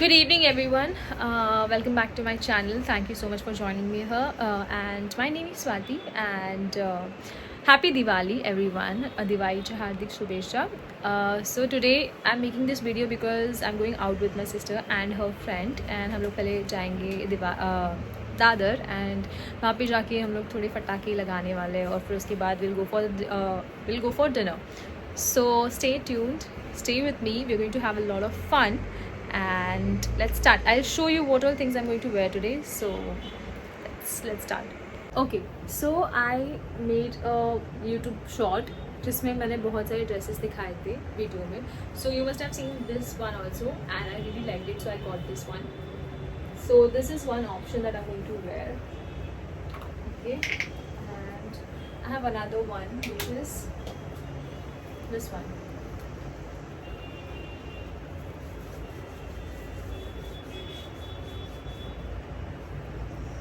Good evening, everyone. Welcome back to my channel. Thank you so much for joining me here. And my name is Swati. And happy Diwali, everyone. Diwali cha hardik shubhesha. So today I'm making this video because I'm going out with my sister and her friend. And हम लोग पहले जाएंगे Dadar and वहाँ पे जाके हम लोग थोड़े फटाके लगाने वाले हैं और फिर उसके बाद will go for dinner. So stay tuned, stay with me. We're going to have a lot of fun and let's start. I'll show you what all things I'm going to wear today. So let's start. Okay, so I made a YouTube short जिसमें मैंने बहुत सारे dresses दिखाए थे video में. So you must have seen this one also and I really liked it, so I got this one. So this is one option that I'm going to wear. Okay, and I have another one which is this one.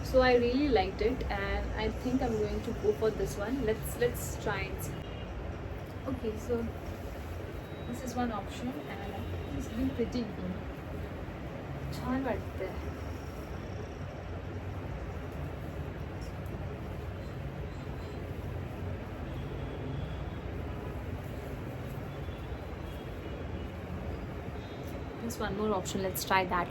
So I really liked it and I think I'm going to go for this one. Let's try and see. Okay, so this is one option and it's really pretty good. छान वाटते हैं. There's one more option. Let's try that.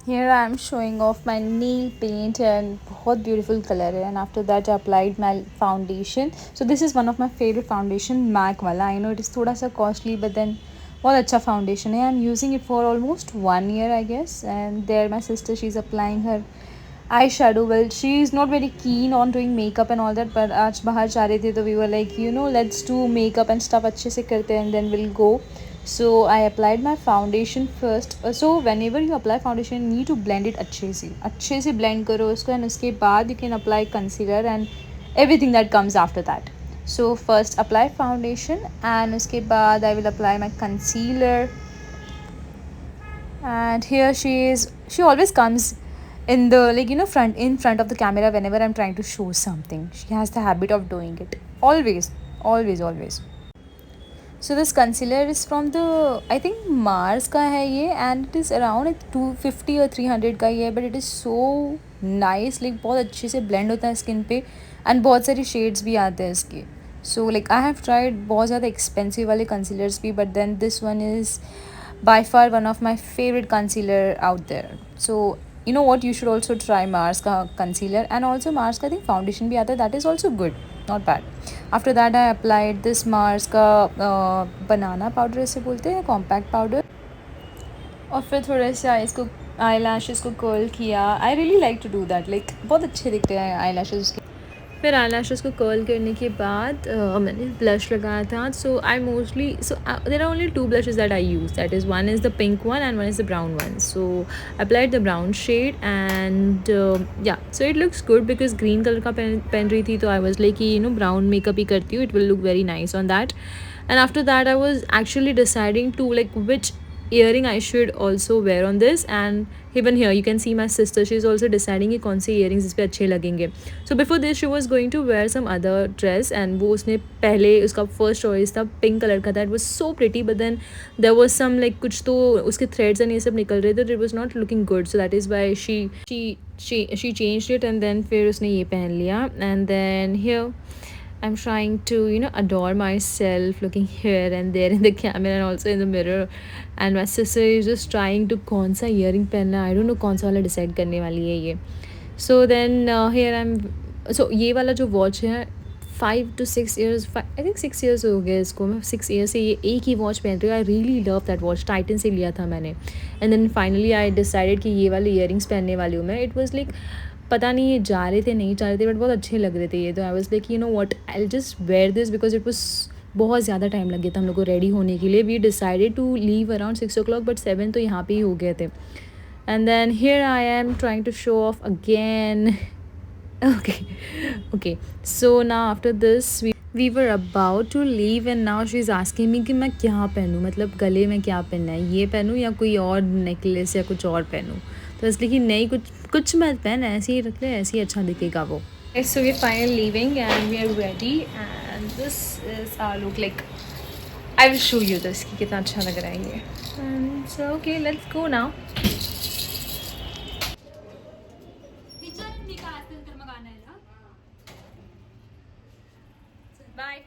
Here I am showing off my nail paint and बहुत beautiful color है. And after that I applied my foundation. So this is one of my favorite foundation, MAC वाला. I know it is थोड़ा सा costly but then बहुत अच्छा foundation है. I'm using it for almost 1 year I guess. And there my sister, she's applying her eyeshadow. Well, she is not very keen on doing makeup and all that, but आज बाहर जा रहे थे तो we were like, let's do makeup and stuff अच्छे से करते हैं and then we'll go. So I applied my foundation first. So whenever you apply foundation, you need to blend it अच्छे से blend करो उसको and उसके बाद you can apply concealer and everything that comes after that. So first apply foundation and उसके बाद I will apply my concealer. And here she always comes in the in front of the camera whenever I'm trying to show something. She has the habit of doing it always. So this concealer is from the, I think Mars का है ये and it is around 250 or 300 का ही है, but it is so nice. like बहुत अच्छे से blend होता है skin पे and बहुत सारी shades भी आते हैं इसके. So like I have tried बहुत ज़्यादा expensive वाले concealers भी, but then this one is by far one of my favorite concealer out there. So you know what, you should also try Mars का concealer and also Mars का I think foundation भी आता है, that is also good, not bad. After that I applied this Mars का banana powder ऐसे बोलते हैं, compact powder. और फिर थोड़ा सा इसको eyelashes को curl किया. I really like to do that, like बहुत अच्छे दिखते हैं eyelashes उसके. फिर eyelashes को कर्ल करने के बाद मैंने ब्लश लगाया था. So I mostly there are only 2 blushes that I use. That is, one is the pink one and one is the brown one. So I applied the brown shade and yeah, so it looks good because green color का पहन रही थी तो I was like कि brown makeup ही करती हूँ, it will look very nice on that. And after that I was actually deciding to like which earring I should also wear on this. And even here you can see my sister, she's also deciding कि कौन से earrings इस पे अच्छे लगेंगे. So before this she was going to wear some other dress and वो उसने पहले उसका first choice था pink color का था. It was so pretty but then there was some like कुछ तो उसके threads and ये सब निकल रहे थे, it was not looking good. So that is why she changed it and then फिर उसने ये पहन लिया. And then here I'm trying to adore myself, looking here and there in the camera and also in the mirror. And my sister is just trying to कौन सा earring पहनना, I don't know कौन सा वाला decide करने वाली है ये. So then here I'm, so ये वाला जो watch है 5 to 6 years, I think 6 years हो गए इसको. मैं 6 years से ये एक ही वॉच पहन रही हूँ. I really love that watch. Titan से लिया था मैंने. And then finally I decided कि ये वाले earrings पहनने वाली हूँ मैं. It was like पता नहीं ये जा रहे थे नहीं जा रहे थे बट बहुत अच्छे लग रहे थे ये. तो I was like what, I will just wear this because it was बहुत ज़्यादा टाइम लग गया था हम लोग को रेडी होने के लिए. We decided to leave around 6 o'clock but 7 तो यहाँ पे ही हो गए थे. And then here I am trying to show off again. okay so now after this we were about to leave and now she is asking me कि मैं क्या पहनूँ, मतलब गले में क्या पहनना है, ये पहनूँ या कोई और नेकलेस या कुछ और पहनूँ। तो इसलिए कि नहीं, कुछ कुछ मत पहन, ऐसे ही रख ले, ऐसे ही अच्छा दिखेगा वो। So we're finally leaving and we are ready and this is our look. Like I will show you this कि कितना अच्छा लग रहा है ये. And so okay, let's go now. Bye.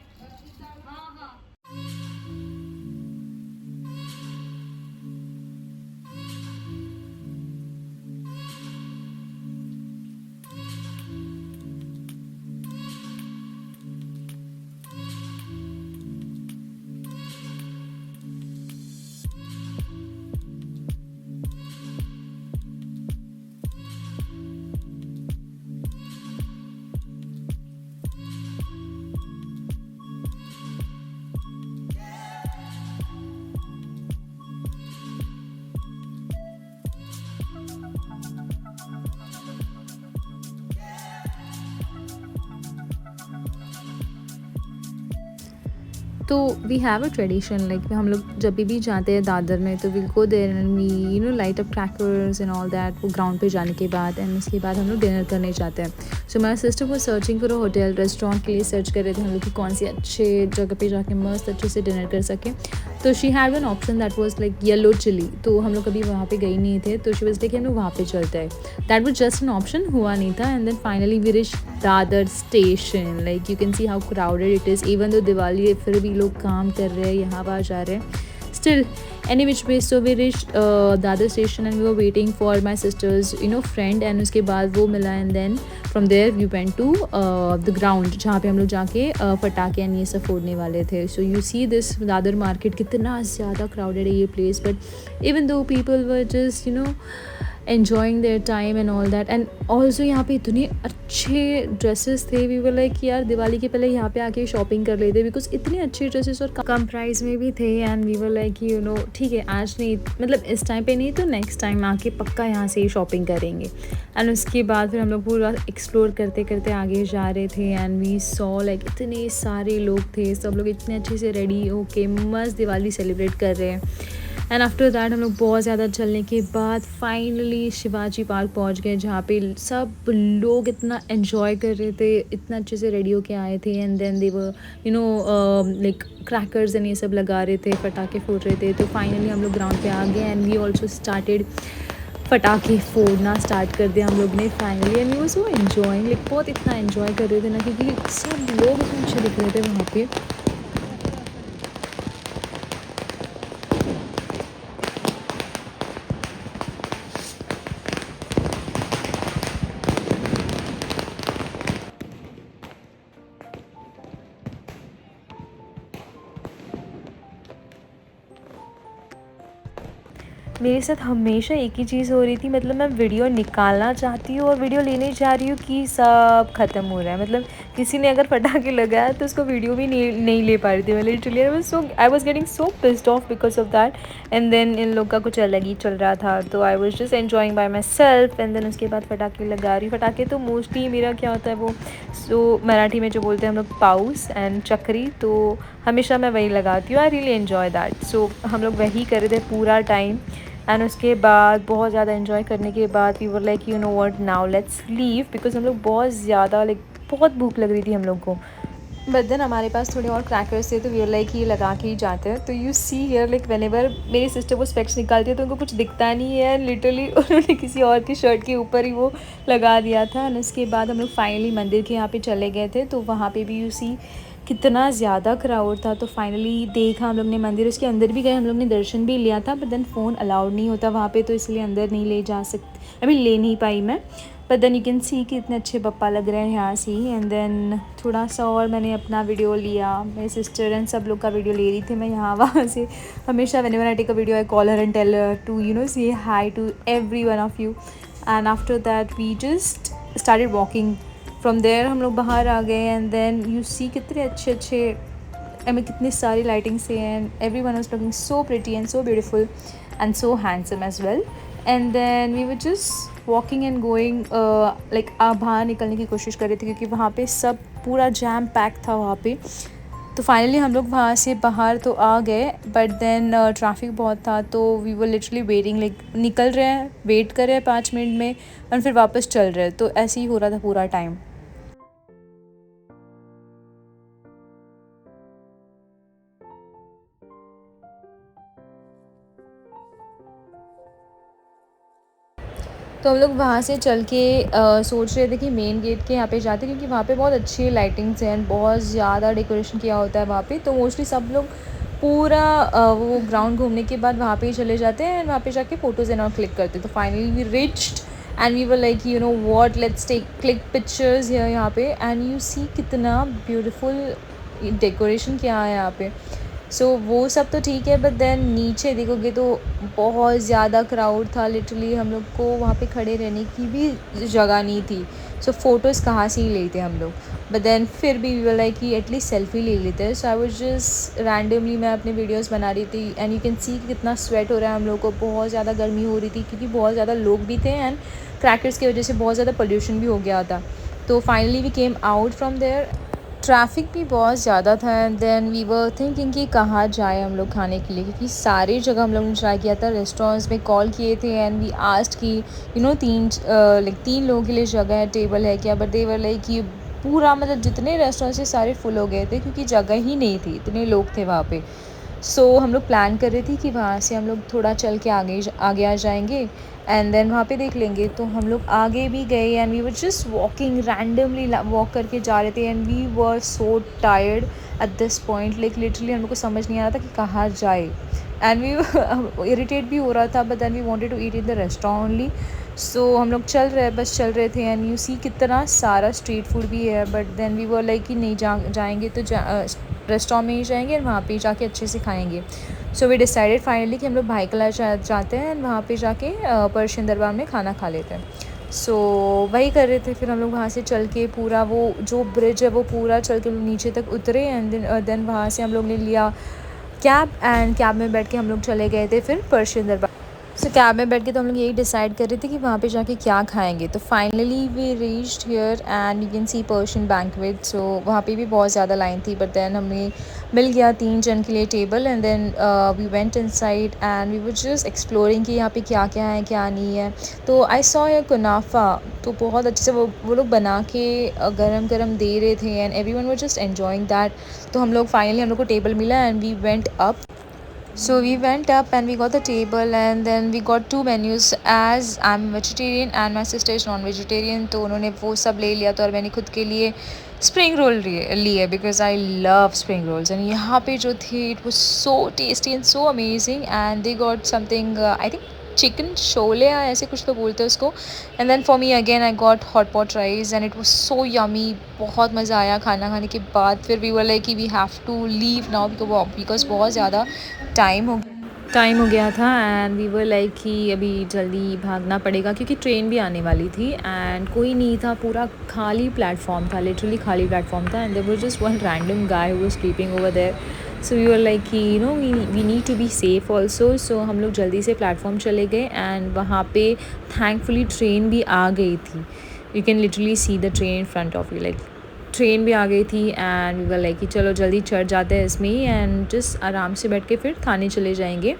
तो we have a tradition, like हम लोग जब भी जाते हैं दादर में तो will go there and we light up crackers and all that, वो ग्राउंड पे जाने के बाद, एंड उसके बाद हम लोग डिनर करने जाते हैं. सो माई सिस्टर वो searching for a hotel restaurant के लिए सर्च कर रहे थे हम लोग कि कौन सी अच्छे जगह पे जाके मस्त अच्छे से डिनर कर सकें. तो she had one option that was like Yellow Chilli. तो हम लोग कभी वहाँ पे गए नहीं थे, तो शी वाज लाइक हम लोग वहाँ पे चलते हैं. That was just an option, हुआ नहीं था. And then finally we reach Dadar station. Like you can see how crowded it is. Even though Diwali है फिर भी लोग काम कर रहे हैं, यहाँ वहाँ जा रहे हैं. Still, any which way, so we reached Dadar station and we were waiting for my sister's friend. And उसके बाद वो मिला and then from there we went to the ground जहाँ पे हम लोग जाके पटाखे and ये सब फोड़ने वाले थे. So you see this Dadar market कितना ज़्यादा crowded है ये place, but even though people were just enjoying their time and all that. And also यहाँ पे इतने अच्छे ड्रेसेस थे. वी वर लाइक यार दिवाली के पहले यहाँ पे आके शॉपिंग कर लेते, बिकॉज इतने अच्छे ड्रेसेस और कम प्राइस में भी थे. एंड वी वर लाइक ठीक है आज नहीं, मतलब इस टाइम पे नहीं तो नेक्स्ट टाइम आके पक्का यहाँ से ही शॉपिंग करेंगे. एंड उसके बाद फिर हम लोग पूरा एक्सप्लोर करते करते आगे जा रहे थे. एंड वी सॉ लाइक इतने सारे लोग थे, सब लोग इतने अच्छे से रेडी होके मस्त दिवाली सेलिब्रेट कर रहे हैं. एंड आफ्टर दैट हम लोग बहुत ज़्यादा चलने के बाद फाइनली शिवाजी पार्क पहुंच गए, जहाँ पे सब लोग इतना एन्जॉय कर रहे थे, इतना अच्छे से रेडी होके आए थे. And then they were like crackers and ये सब लगा रहे थे, पटाखे फोड़ रहे थे. तो फाइनली हम लोग ग्राउंड पे आ गए एंड वी ऑल्सो स्टार्टेड पटाखे फोड़ना स्टार्ट कर दिया हम लोग ने finally. And we was so enjoying, like बहुत इतना एन्जॉय कर रहे थे ना, क्योंकि सब लोग इतने अच्छे दिख रहे थे वहाँ पे. मेरे साथ हमेशा एक ही चीज़ हो रही थी, मतलब मैं वीडियो निकालना चाहती हूँ और वीडियो लेने जा रही हूँ कि सब ख़त्म हो रहा है. मतलब किसी ने अगर पटाखे लगाया तो उसको वीडियो भी नहीं ले पा रही थी. मैं literally I was getting so pissed off because of that. And then इन लोग का कुछ अलग ही चल रहा था, तो I was just enjoying by myself. And then उसके बाद पटाखे लगा रही. पटाखे तो मोस्टली मेरा क्या होता है वो, सो मराठी में जो बोलते हैं हम लोग पाउस एंड चक्री, तो हमेशा मैं वही लगाती हूँ. I really enjoy that. So हम लोग वही कर रहे थे पूरा टाइम. एंड उसके बाद बहुत ज़्यादा इन्जॉय करने के बाद we were like you know what now let's leave, because हम लोग बहुत ज़्यादा लाइक बहुत भूख लग रही थी हम लोग को. बट देन हमारे पास थोड़े और क्रैकर्स थे, तो वी वर लाइक ये लगा के ही जाते हैं. तो you see here like whenever मेरी सिस्टर वो स्पेक्स निकालती है तो उनको कुछ दिखता नहीं है. लिटरली उन्होंने किसी और की शर्ट के ऊपर ही वो लगा दिया था. एंड उसके बाद हम लोग फाइनली मंदिर के यहाँ पे चले गए थे, तो वहाँ पे भी यू सी कितना ज़्यादा क्राउड था. तो फाइनली देखा हम लोग ने मंदिर, उसके अंदर भी गए, हम लोग ने दर्शन भी लिया था. बट देन फ़ोन अलाउड नहीं होता वहाँ पे, तो इसलिए अंदर नहीं ले जा सकती, अभी ले नहीं पाई मैं. But then you can see कि इतने अच्छे पप्पा लग रहे हैं यहाँ से ही. एंड देन थोड़ा सा और मैंने अपना वीडियो लिया, मेरे सिस्टर एंड सब लोग का वीडियो ले रही थी मैं यहाँ वहाँ से. हमेशा whenever I take a video I call her and tell her to say hi to every one of you. And after that we just started walking. From there हम लोग बाहर आ गए. एंड देन यू सी कितने अच्छे कितनी सारी lighting से. And everyone was looking so pretty and so beautiful and so handsome as well. And then we were just walking and going, like बाहर निकलने की कोशिश कर रहे थे क्योंकि वहाँ पे सब पूरा जैम पैक था वहाँ पे। तो फाइनली हम लोग वहाँ से बाहर तो आ गए, बट देन ट्रैफिक बहुत था, तो we were literally waiting, like निकल रहे हैं, वेट कर रहे हैं 5 मिनट में और फिर वापस चल रहे हैं, तो ऐसे ही हो रहा था पूरा टाइम। तो हम लोग वहाँ से चल के सोच रहे थे कि मेन गेट के यहाँ पे जाते, क्योंकि वहाँ पे बहुत अच्छी लाइटिंग्स हैं, बहुत ज़्यादा डेकोरेशन किया होता है वहाँ पे, तो मोस्टली सब लोग पूरा वो ग्राउंड घूमने के बाद वहाँ पे ही चले जाते हैं एंड वहाँ पे जाके फ़ोटोज़ एंड क्लिक करते हैं। तो finally we reached and we were like you know what, let's take click pictures here यहाँ पे, एंड यू सी कितना ब्यूटीफुल डेकोरेशन किया है यहाँ पे। सो वो सब तो ठीक है, बट देन नीचे देखोगे तो बहुत ज़्यादा क्राउड था, लिटरली हम लोग को वहाँ पे खड़े रहने की भी जगह नहीं थी। सो फ़ोटोज़ कहाँ से ही लेते हम लोग, बट देन फिर भी वी लाइक कि एटलीस्ट सेल्फी ले लेते हैं। सो आई वाज जस्ट रैंडमली मैं अपने वीडियोस बना रही थी एंड यू कैन सी कितना स्वेट हो रहा है हम लोग को, बहुत ज़्यादा गर्मी हो रही थी क्योंकि बहुत ज़्यादा लोग भी थे एंड क्रैकर्स की वजह से बहुत ज़्यादा पोल्यूशन भी हो गया था। तो finally we came out from there, traffic भी बहुत ज़्यादा था and then we were thinking कि कहाँ जाए हम लोग खाने के लिए, क्योंकि सारी जगह हम लोग ने ट्राई किया था, रेस्टोरेंट्स में कॉल किए थे एंड वी आस्क्ड कि यू नो 3 लोगों के लिए जगह है, टेबल है क्या, बट दे वर लाइक कि पूरा मतलब जितने रेस्टोरेंट्स थे सारे फुल हो गए थे क्योंकि जगह ही नहीं थी, इतने लोग थे वहाँ पे। सो हम लोग प्लान कर रहे थे कि वहाँ से हम लोग थोड़ा चल के आगे आ जाएंगे एंड देन वहाँ पे देख लेंगे। तो हम लोग आगे भी गए and we were just walking, randomly walk करके जा रहे थे and we were so tired at this point, like literally हम लोग को समझ नहीं आ रहा था कि कहाँ जाए एंड वी इरिटेट भी हो रहा था, but then we wanted to eat in the restaurant only. So हम लोग बस चल रहे थे एंड यू सी कितना सारा स्ट्रीट फूड भी है, but then we were like कि नहीं जाएंगे तो रेस्टोरेंट में ही जाएंगे और वहाँ पे ही जाके अच्छे से खाएंगे। सो वी डिसाइडेड फाइनली कि हम लोग भाई कला जाते हैं एंड वहाँ पे जाके पर्शियन दरबार में खाना खा लेते हैं। सो वही कर रहे थे, फिर हम लोग वहाँ से चल के पूरा वो जो ब्रिज है वो पूरा चल के नीचे तक उतरे एंड देन वहाँ से हम लोग ने लिया कैब एंड कैब में बैठ के हम लोग चले गए थे फिर पर्शियन दरबार। सो कैब में बैठ के तो हम लोग यही डिसाइड कर रहे थे कि वहाँ पे जाके क्या खाएंगे। तो finally we reached here and you can see Persian banquet. So वहाँ पे भी बहुत ज़्यादा लाइन थी, बट देन हमें मिल गया 3 जन के लिए table and then we went inside and we were just exploring कि यहाँ पे क्या क्या है क्या नहीं है। तो आई सॉ ए कुनाफा, तो बहुत अच्छे से वो लोग बना के गरम गरम दे रहे थे and everyone were just enjoying that. तो हम लोग फाइनली हम लोग को टेबल मिला and we went up. So we went up and we got the table and then we got 2 menus, as I'm vegetarian and my sister is non-vegetarian, तो उन्होंने वो सब ले लिया। तो और मैंने खुद के लिए स्प्रिंग रोल लिए because I love spring rolls and यहाँ पे जो थे it was so tasty and so amazing and they got something I think chicken sholay या ऐसे कुछ तो बोलते हैं उसको। And then for me again I got hot pot rice and it was so yummy, बहुत मज़ा आया खाना खाने के बाद। फिर वी वर लाइक कि we have to leave now because बहुत ज़्यादा टाइम हो गया था एंड वी वर लाइक कि अभी जल्दी भागना पड़ेगा क्योंकि ट्रेन भी आने वाली थी एंड कोई नहीं था, पूरा खाली प्लेटफॉर्म था, लिटरली खाली प्लेटफॉर्म था and there was just one random guy who was sleeping over there. So we were like कि you know we need to be safe also. So हम लोग जल्दी से प्लेटफॉर्म चले गए एंड वहाँ पे थैंकफुली ट्रेन भी आ गई थी। You can literally see the train in front of you, like train भी आ गई थी एंड वी वर लाइक कि चलो जल्दी चढ़ जाते हैं इसमें ही एंड जस्ट आराम से बैठ के फिर खाने चले जाएंगे।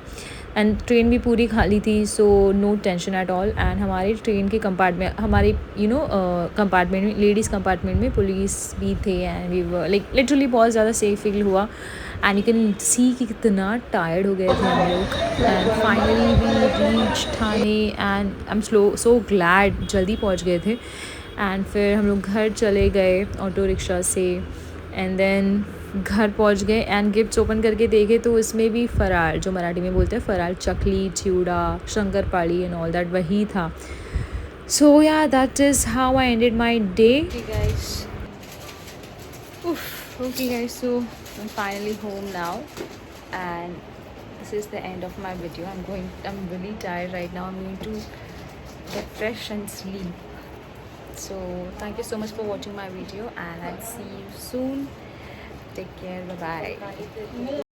एंड ट्रेन भी पूरी खाली थी, so no tension at all. And हमारे ट्रेन के कंपार्टमेंट, हमारे कंपार्टमेंट में, लेडीज़ कंपार्टमेंट में पुलिस भी थे and we were like literally बहुत ज़्यादा सेफ फील हुआ एंड यू कैन सी कि कितना टायर्ड हो गए थे हम लोग। And finally we reach Thane and I am so glad जल्दी पहुँच गए थे। एंड फिर हम लोग घर चले गए ऑटो रिक्शा से एंड देन घर पहुंच गए एंड गिफ्ट्स ओपन करके देखे तो इसमें भी फरार, जो मराठी में बोलते हैं फरार, चकली, चिवड़ा, शंकरपाली एंड ऑल दैट वही था। सो या that is how I ended my day guys. Okay guys, so I'm finally home now and this is the end of my video. I'm really tired right now. I'm going to get fresh and sleep. So thank you so much for watching my video and I'll see you soon. Take care. Bye bye.